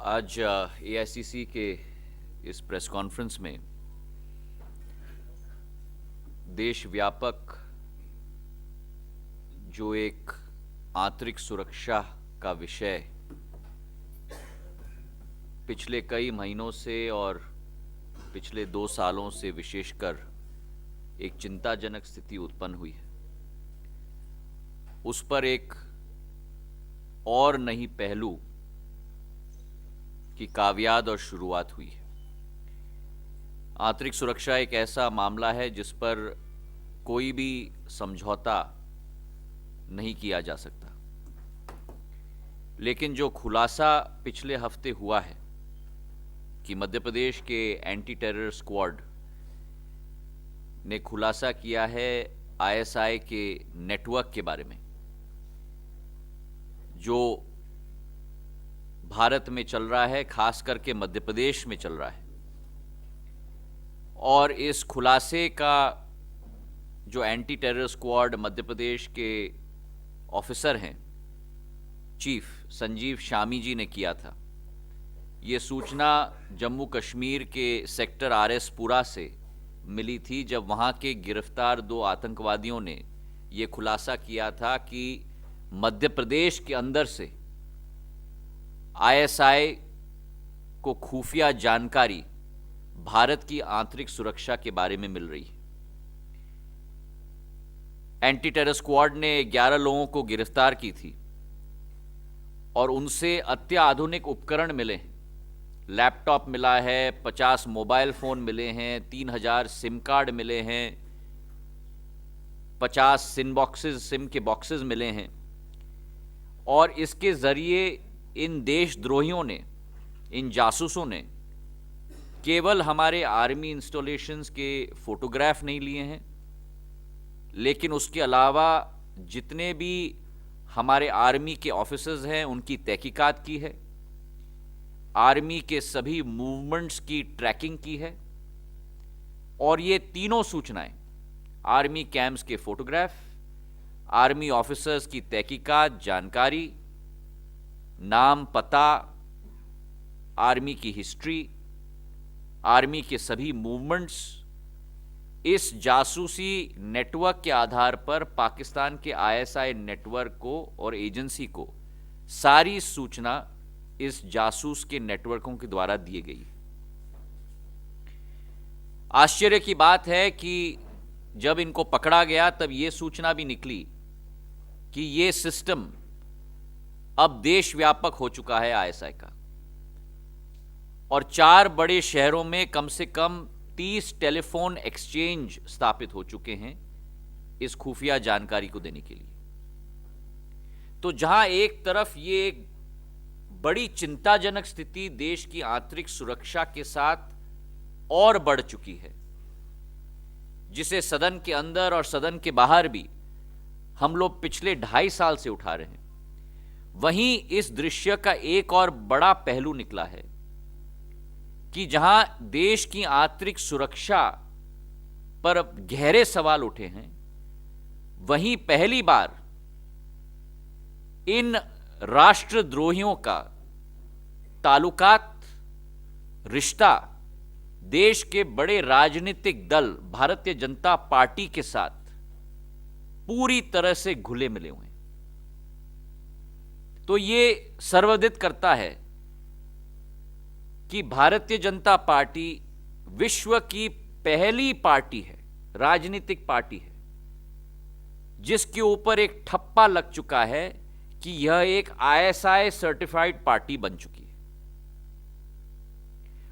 आज एआईसीसी के इस प्रेस कॉन्फ्रेंस में देशव्यापक जो एक आंतरिक सुरक्षा का विषय पिछले कई महीनों से और पिछले 2 सालों से विशेषकर एक चिंताजनक स्थिति उत्पन्न हुई है, उस पर एक और नई पहलू की कावियाद और शुरुआत हुई है। आंतरिक सुरक्षा एक ऐसा मामला है जिस पर कोई भी समझौता नहीं किया जा सकता, लेकिन जो खुलासा पिछले हफ्ते हुआ है कि मध्य प्रदेश के एंटी टेरर स्क्वाड ने खुलासा किया है आईएसआई के नेटवर्क के बारे में, जो भारत में चल रहा है, खास करके मध्य प्रदेश में चल रहा है। और इस खुलासे का जो anti terror squad Madhya Pradesh के ऑफिसर हैं, चीफ संजीव शामी जी ने किया था। ये सूचना जम्मू कश्मीर के सेक्टर आरएस पुरा से मिली थी, जब वहाँ के गिरफ्तार 2 आतंकवादियों ने ये खुलासा किया था कि मध्य प्रदेश के अंदर से आईएसआई को खुफिया जानकारी भारत की आंतरिक सुरक्षा के बारे में मिल रही है। एंटी टेरर स्क्वाड ने 11 लोगों को गिरफ्तार की थी और उनसे अत्याधुनिक उपकरण मिले हैं। लैपटॉप मिला है, 50 मोबाइल फोन मिले हैं, 3000 सिम कार्ड मिले हैं, 50 सिम के बॉक्सेस मिले हैं। और इसके जरिए इन देशद्रोहियों ने, इन जासूसों ने केवल हमारे आर्मी इंस्टॉलेशंस के फोटोग्राफ नहीं लिए हैं, लेकिन उसके अलावा जितने भी हमारे आर्मी के ऑफिसर्स हैं उनकी तहकीकात की है, आर्मी के सभी मूवमेंट्स की ट्रैकिंग की है। और ये तीनों सूचनाएं, आर्मी कैंप्स के फोटोग्राफ, आर्मी ऑफिसर्स की तहकीकात, जानकारी, नाम, पता, आर्मी की हिस्ट्री, आर्मी के सभी मूवमेंट्स, इस जासूसी नेटवर्क के आधार पर पाकिस्तान के आईएसआई नेटवर्क को और एजेंसी को सारी सूचना इस जासूस के नेटवर्कों के द्वारा दी गई। आश्चर्य की बात है कि जब इनको पकड़ा गया तब यह सूचना भी निकली कि यह सिस्टम अब देशव्यापक हो चुका है आईएसआई का, और 4 बड़े शहरों में कम से कम 30 टेलीफोन एक्सचेंज स्थापित हो चुके हैं इस खुफिया जानकारी को देने के लिए। तो जहां एक तरफ ये एक बड़ी चिंताजनक स्थिति देश की आंतरिक सुरक्षा के साथ और बढ़ चुकी है, जिसे सदन के अंदर और सदन के बाहर भी हम लोग पिछले 2.5 साल से उठा रहे हैं, वहीं इस दृश्य का एक और बड़ा पहलू निकला है कि जहां देश की आंतरिक सुरक्षा पर गहरे सवाल उठे हैं, वहीं पहली बार इन राष्ट्रद्रोहियों का ताल्लुकात, रिश्ता देश के बड़े राजनीतिक दल भारतीय जनता पार्टी के साथ पूरी तरह से घुले मिले हुए हैं। तो ये सर्वविदित करता है कि भारतीय जनता पार्टी विश्व की पहली पार्टी है, राजनीतिक पार्टी है, जिसके ऊपर एक ठप्पा लग चुका है कि यह एक आईएसआई सर्टिफाइड पार्टी बन चुकी है।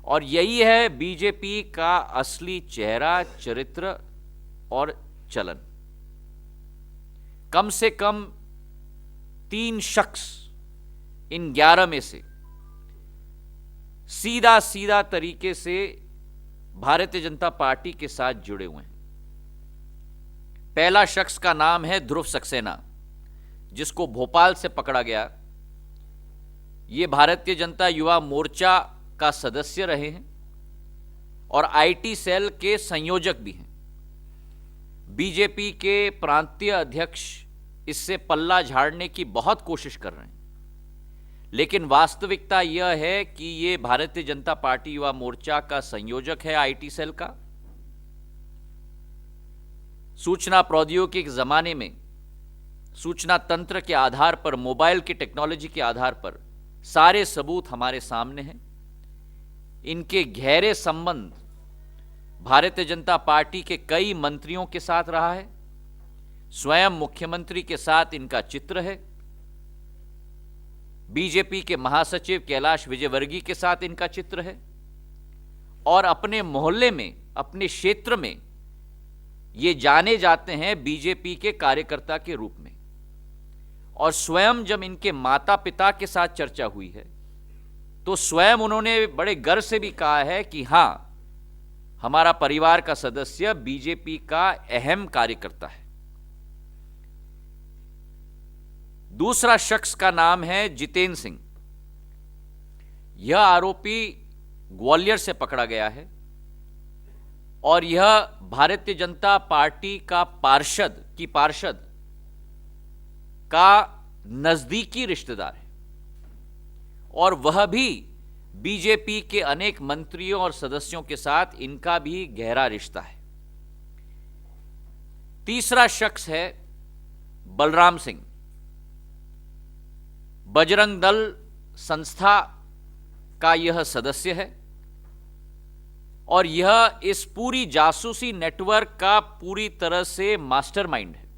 और यही है बीजेपी का असली चेहरा, चरित्र और चलन। कम से कम 3 शख्स इन 11 में से सीधा तरीके से भारतीय जनता पार्टी के साथ जुड़े हुए हैं। पहला शख्स का नाम है ध्रुव सक्सेना, जिसको भोपाल से पकड़ा गया। यह भारतीय जनता युवा मोर्चा का सदस्य रहे हैं और आईटी सेल के संयोजक भी हैं। बीजेपी के प्रांतीय अध्यक्ष इससे पल्ला झाड़ने की बहुत कोशिश कर रहे हैं, लेकिन वास्तविकता यह है कि ये भारतीय जनता पार्टी युवा मोर्चा का संयोजक है आईटी सेल का। सूचना प्रौद्योगिकी के जमाने में सूचना तंत्र के आधार पर, मोबाइल की टेक्नोलॉजी के आधार पर सारे सबूत हमारे सामने हैं। इनके गहरे संबंध भारतीय जनता पार्टी के कई मंत्रियों के साथ रहा है। स्वयं मुख्यमंत्री के साथ इनका चित्र है। बीजेपी के महासचिव कैलाश विजयवर्गीय के साथ इनका चित्र है। और अपने मोहल्ले में, अपने क्षेत्र में ये जाने जाते हैं बीजेपी के कार्यकर्ता के रूप में। और स्वयं जब इनके माता पिता के साथ चर्चा हुई है तो स्वयं उन्होंने बड़े गर्व से भी कहा है कि हां, हमारा परिवार का सदस्य बीजेपी का अहम कार्यकर्ता है। दूसरा शख्स का नाम है जितेंद्र सिंह। यह आरोपी ग्वालियर से पकड़ा गया है और यह भारतीय जनता पार्टी का पार्षद का नजदीकी रिश्तेदार है और वह भी बीजेपी के अनेक मंत्रियों और सदस्यों के साथ इनका भी गहरा रिश्ता है। तीसरा शख्स है बलराम सिंह। बजरंग दल संस्था का यह सदस्य है और यह इस पूरी जासूसी नेटवर्क का पूरी तरह से मास्टरमाइंड है।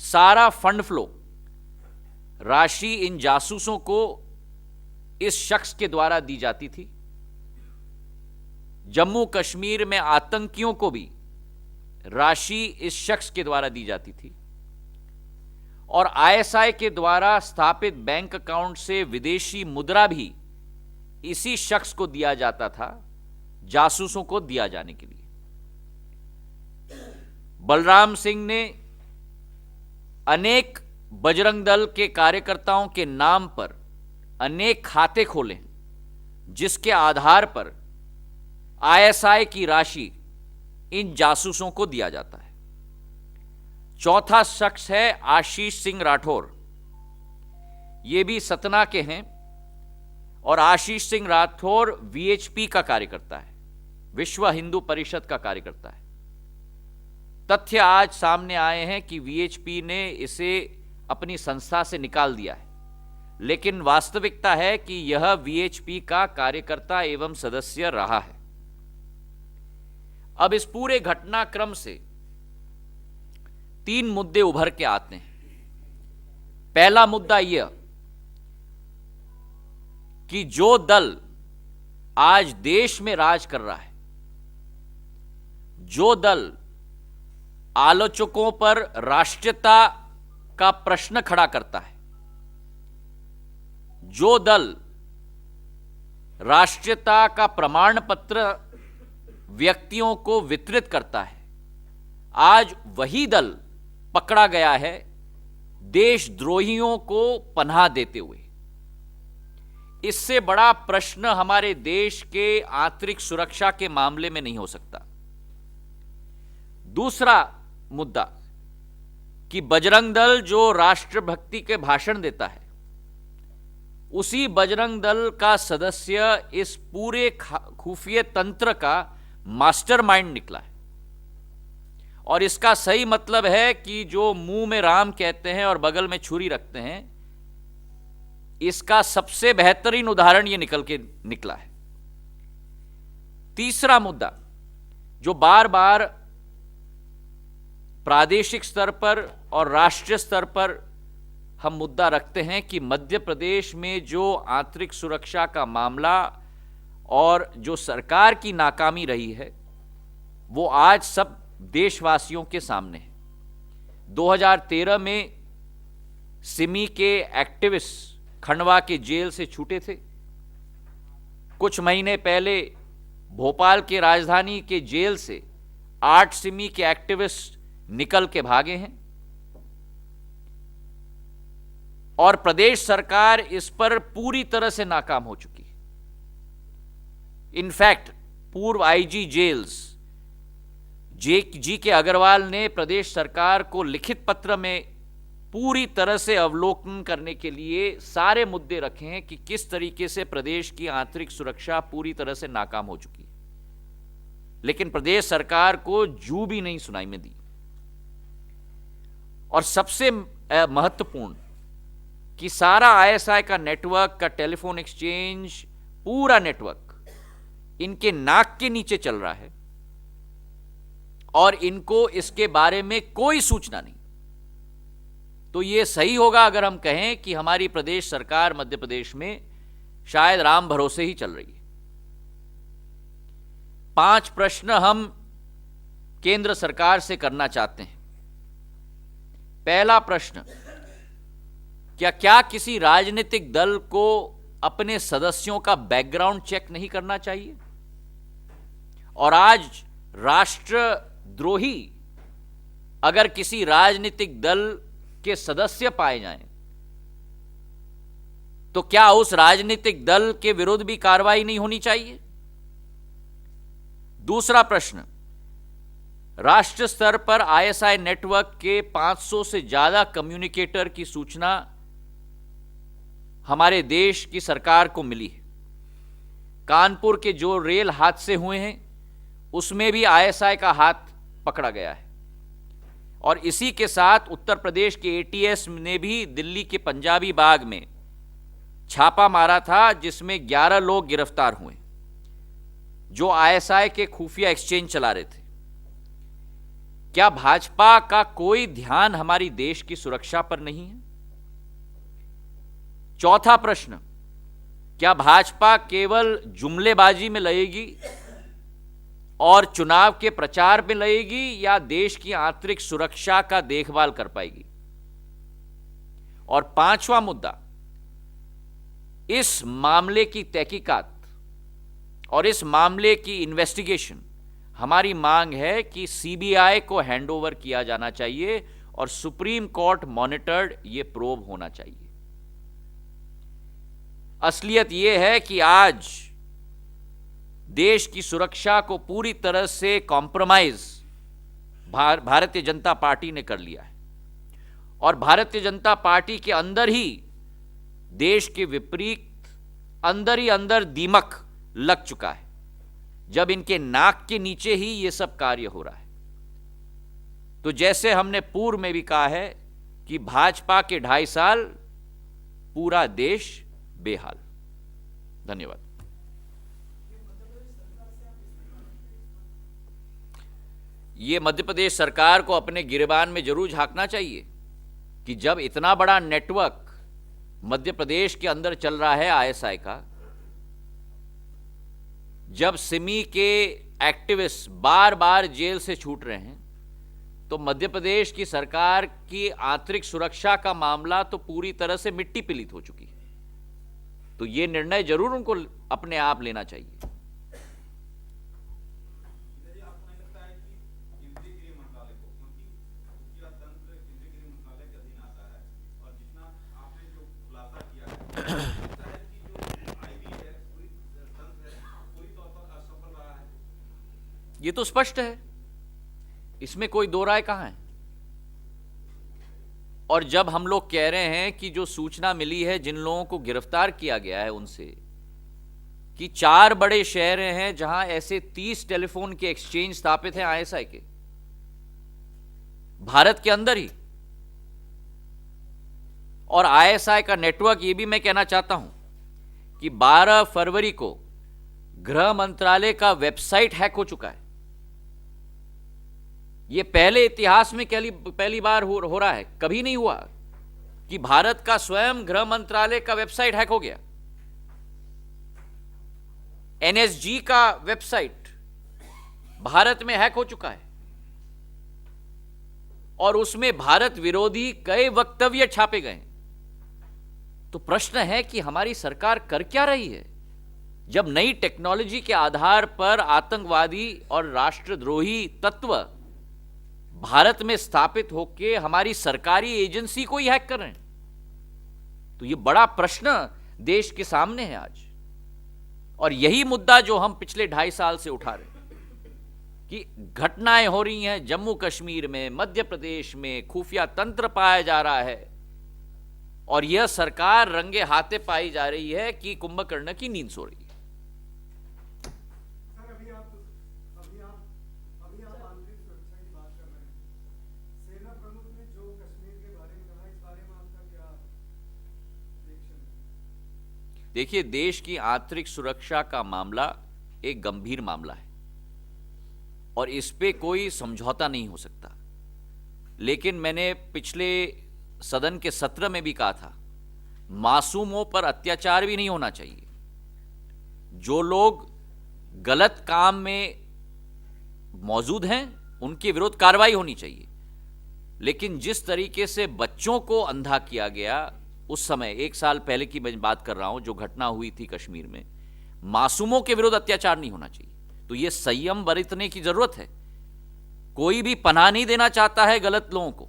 सारा फंड फ्लो, राशि इन जासूसों को इस शख्स के द्वारा दी जाती थी। जम्मू कश्मीर में आतंकियों को भी राशि इस शख्स के द्वारा दी जाती थी और आईएसआई के द्वारा स्थापित बैंक अकाउंट से विदेशी मुद्रा भी इसी शख्स को दिया जाता था, जासूसों को दिया जाने के लिए। बलराम सिंह ने अनेक बजरंग दल के कार्यकर्ताओं के नाम पर अनेक खाते खोले जिसके आधार पर आईएसआई की राशि इन जासूसों को दिया जाता है। चौथा शख्स है आशीष सिंह राठौर। ये भी सतना के हैं और आशीष सिंह राठौर वीएचपी का कार्यकर्ता है, विश्व हिंदू परिषद का कार्यकर्ता है। तथ्य आज सामने आए हैं कि वीएचपी ने इसे अपनी संस्था से निकाल दिया है, लेकिन वास्तविकता है कि यह वीएचपी का कार्यकर्ता एवं सदस्य रहा है। अब इस पूरे घटनाक्रम से 3 मुद्दे उभर के आते हैं। पहला मुद्दा यह कि जो दल आज देश में राज कर रहा है, जो दल आलोचकों पर राष्ट्रीयता का प्रश्न खड़ा करता है, जो दल राष्ट्रीयता का प्रमाण पत्र व्यक्तियों को वितरित करता है, आज वही दल पकड़ा गया है देशद्रोहियों को पनाह देते हुए। इससे बड़ा प्रश्न हमारे देश के आंतरिक सुरक्षा के मामले में नहीं हो सकता। दूसरा मुद्दा कि बजरंग दल जो राष्ट्रभक्ति के भाषण देता है, उसी बजरंग दल का सदस्य इस पूरे खुफिया तंत्र का मास्टरमाइंड निकला है। और इसका सही मतलब है कि जो मुंह में राम कहते हैं और बगल में छुरी रखते हैं, इसका सबसे बेहतरीन उदाहरण यह निकला है। तीसरा मुद्दा जो बार बार प्रादेशिक स्तर पर और राष्ट्रीय स्तर पर हम मुद्दा रखते हैं कि मध्य प्रदेश में जो आंतरिक सुरक्षा का मामला और जो सरकार की नाकामी रही है, वो आज सब देशवासियों के सामने है। 2013 में सिमी के एक्टिविस्ट खंडवा के जेल से छूटे थे। कुछ महीने पहले भोपाल के राजधानी के जेल से 8 सिमी के एक्टिविस्ट निकल के भागे हैं और प्रदेश सरकार इस पर पूरी तरह से नाकाम हो चुकी है। इनफैक्ट पूर्व आईजी जेल्स जी के अग्रवाल ने प्रदेश सरकार को लिखित पत्र में पूरी तरह से अवलोकन करने के लिए सारे मुद्दे रखे हैं कि किस तरीके से प्रदेश की आंतरिक सुरक्षा पूरी तरह से नाकाम हो चुकी है, लेकिन प्रदेश सरकार को जू भी नहीं सुनाई में दी। और सबसे महत्वपूर्ण कि सारा आईएसआई का नेटवर्क का टेलीफोन एक्सचेंज, पूरा नेटवर्क इनके नाक के नीचे चल रहा है और इनको इसके बारे में कोई सूचना नहीं। तो यह सही होगा अगर हम कहें कि हमारी प्रदेश सरकार मध्य प्रदेश में शायद राम भरोसे ही चल रही है। 5 प्रश्न हम केंद्र सरकार से करना चाहते हैं। पहला प्रश्न, क्या किसी राजनीतिक दल को अपने सदस्यों का बैकग्राउंड चेक नहीं करना चाहिए? और आज राष्ट्रद्रोही अगर किसी राजनीतिक दल के सदस्य पाए जाएं तो क्या उस राजनीतिक दल के विरुद्ध भी कार्रवाई नहीं होनी चाहिए? दूसरा प्रश्न, राष्ट्र स्तर पर आईएसआई नेटवर्क के 500 से ज्यादा कम्युनिकेटर की सूचना हमारे देश की सरकार को मिली है। कानपुर के जो रेल हादसे हुए हैं उसमें भी आईएसआई का हाथ पकड़ा गया है। और इसी के साथ उत्तर प्रदेश के एटीएस ने भी दिल्ली के पंजाबी बाग में छापा मारा था, जिसमें 11 लोग गिरफ्तार हुए जो आईएसआई के खुफिया एक्सचेंज चला रहे थे। क्या भाजपा का कोई ध्यान हमारी देश की सुरक्षा पर नहीं है? चौथा प्रश्न, क्या भाजपा केवल जुमलेबाजी में लगेगी और चुनाव के प्रचार में लगेगी या देश की आंतरिक सुरक्षा का देखभाल कर पाएगी? और पांचवा मुद्दा, इस मामले की तहकीकात और इस मामले की इन्वेस्टिगेशन, हमारी मांग है कि सीबीआई को हैंडओवर किया जाना चाहिए और सुप्रीम कोर्ट मॉनिटर्ड ये प्रोब होना चाहिए। असलियत यह है कि आज देश की सुरक्षा को पूरी तरह से कॉम्प्रोमाइज भारतीय जनता पार्टी ने कर लिया है और भारतीय जनता पार्टी के अंदर ही देश के विपरीत अंदर ही अंदर दीमक लग चुका है, जब इनके नाक के नीचे ही यह सब कार्य हो रहा है। तो जैसे हमने पूर्व में भी कहा है कि भाजपा के 2.5 साल पूरा देश बेहाल। धन्यवाद। ये मध्य प्रदेश सरकार को अपने गिरेबान में जरूर झांकना चाहिए कि जब इतना बड़ा नेटवर्क मध्य प्रदेश के अंदर चल रहा है आईएसआई का, जब सिमी के एक्टिविस्ट बार बार जेल से छूट रहे हैं, तो मध्य प्रदेश की सरकार की आंतरिक सुरक्षा का मामला तो पूरी तरह से मिट्टी पलीत हो चुकी है। तो यह निर्णय जरूर उनको अपने आप लेना चाहिए। ये तो स्पष्ट है, इसमें कोई दो राय कहां है। और जब हम लोग कह रहे हैं कि जो सूचना मिली है जिन लोगों को गिरफ्तार किया गया है उनसे, कि 4 बड़े शहर हैं जहां ऐसे 30 टेलीफोन के एक्सचेंज स्थापित हैं आईएसआई के, भारत के अंदर ही। और आईएसआई का नेटवर्क, ये भी मैं कहना चाहता हूं कि 12 फरवरी को गृह मंत्रालय का वेबसाइट हैक हो चुका है। यह पहले इतिहास में पहली बार हो रहा है, कभी नहीं हुआ कि भारत का स्वयं गृह मंत्रालय का वेबसाइट हैक हो गया। एनएसजी का वेबसाइट भारत में हैक हो चुका है और उसमें भारत विरोधी कई वक्तव्य छापे गए। तो प्रश्न है कि हमारी सरकार कर क्या रही है, जब नई टेक्नोलॉजी के आधार पर आतंकवादी और राष्ट्रद्रोही तत्व भारत में स्थापित होकर हमारी सरकारी एजेंसी को ही हैक कर रहे हैं। तो यह बड़ा प्रश्न देश के सामने है आज, और यही मुद्दा जो हम पिछले 2.5 साल से उठा रहे हैं। कि घटनाएं हो रही हैं जम्मू कश्मीर में, मध्य प्रदेश में, खुफिया तंत्र पाया जा रहा है और यह सरकार रंगे हाथे पाई जा रही है कि कुंभकर्ण की नींद सो रही है। सर अभी आप आंतरिक सुरक्षा की बात कर रहे हैं। सेना प्रमुख ने जो कश्मीर के बारे में कहा, इस बारे में आपका क्या रिएक्शन है? देखिए, देश की आंतरिक सुरक्षा का मामला एक गंभीर मामला है और इस पे कोई समझौता नहीं हो सकता। लेकिन मैंने पिछले सदन के सत्र में भी कहा था, मासूमों पर अत्याचार भी नहीं होना चाहिए। जो लोग गलत काम में मौजूद हैं उनके विरुद्ध कार्रवाई होनी चाहिए। लेकिन जिस तरीके से बच्चों को अंधा किया गया, उस समय 1 साल पहले की मैं बात कर रहा हूं, जो घटना हुई थी कश्मीर में, मासूमों के विरुद्ध अत्याचार नहीं होना चाहिए। तो यह संयम बरतने की जरूरत है। कोई भी पनाह नहीं देना चाहता है गलत लोगों को।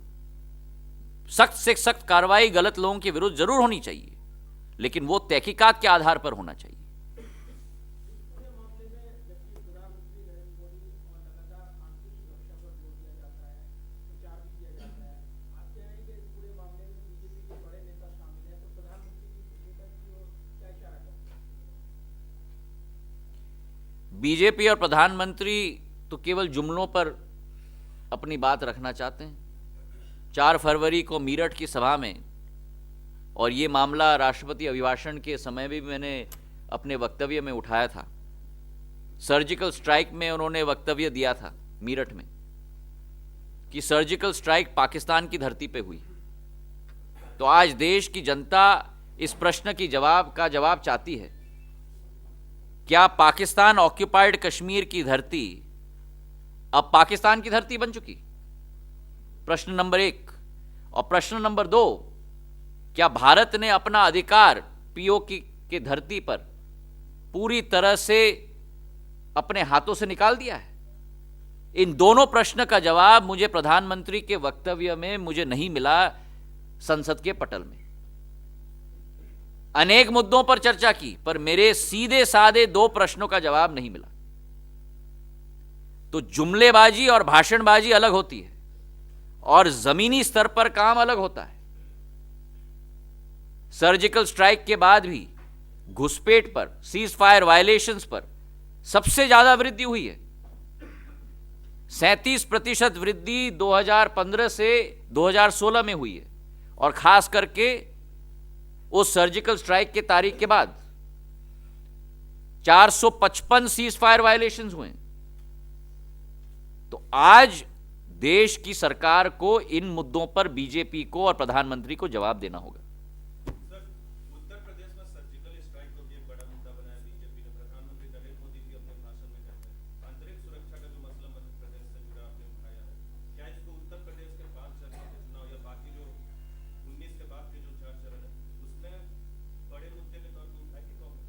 सख्त से सख्त कार्रवाई गलत लोगों के विरुद्ध जरूर होनी चाहिए, लेकिन वो तहकीकात के आधार पर होना चाहिए। बीजेपी और प्रधानमंत्री तो केवल जुमलों पर अपनी बात रखना चाहते हैं। 4 फरवरी को मीरठ की सभा में, और ये मामला राष्ट्रपति अभिभाषण के समय भी मैंने अपने वक्तव्य में उठाया था, सर्जिकल स्ट्राइक में उन्होंने वक्तव्य दिया था मीरठ में कि सर्जिकल स्ट्राइक पाकिस्तान की धरती पे हुई। तो आज देश की जनता इस प्रश्न की जवाब चाहती है, क्या पाकिस्तान ऑक्युपाइड कश्मीर की धरती अब पाकिस्तान की धरती बन चुकी? प्रश्न नंबर 1। और प्रश्न नंबर 2, क्या भारत ने अपना अधिकार पीओके की धरती पर पूरी तरह से अपने हाथों से निकाल दिया है? इन दोनों प्रश्न का जवाब मुझे प्रधानमंत्री के वक्तव्य में मुझे नहीं मिला। संसद के पटल में अनेक मुद्दों पर चर्चा की, पर मेरे सीधे साधे 2 प्रश्नों का जवाब नहीं मिला। तो जुमलेबाजी और भाषणबाजी अलग होती है और जमीनी स्तर पर काम अलग होता है। सर्जिकल स्ट्राइक के बाद भी घुसपैठ पर, सीज फायर वायलेशंस पर सबसे ज्यादा वृद्धि हुई है। 37% वृद्धि 2015 से 2016 में हुई है, और खास करके उस सर्जिकल स्ट्राइक के तारीख के बाद 455 सीज फायर वायलेशंस हुए। तो आज देश की सरकार को इन मुद्दों पर बीजेपी को और प्रधानमंत्री को जवाब देना होगा। सर, उत्तर प्रदेश में सर्जिकल स्ट्राइक को भी एक बड़ा मुद्दा बनाया बीजेपी ने। प्रधानमंत्री नरेंद्र मोदी भी अपने भाषण में कहते हैं आंतरिक सुरक्षा का जो मसला मध्य प्रदेश से जुड़ा आपने उठाया है, क्या इसको उत्तर प्रदेश के 5 चरणों के चुनाव या बाकी जो 19 के बाद के जो 4 चरण है उसमें बड़े मुद्दे के तौर पर उठाएगी कांग्रेस?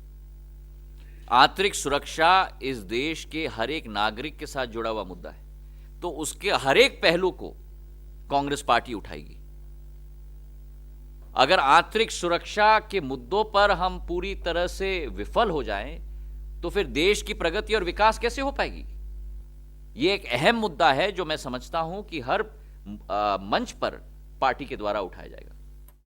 आंतरिक सुरक्षा इस देश के हर एक नागरिक के साथ जुड़ा हुआ मुद्दा है, तो उसके हर एक पहलू को कांग्रेस पार्टी उठाएगी। अगर आंतरिक सुरक्षा के मुद्दों पर हम पूरी तरह से विफल हो जाएं, तो फिर देश की प्रगति और विकास कैसे हो पाएगी? यह एक अहम मुद्दा है जो मैं समझता हूं कि हर मंच पर पार्टी के द्वारा उठाया जाएगा।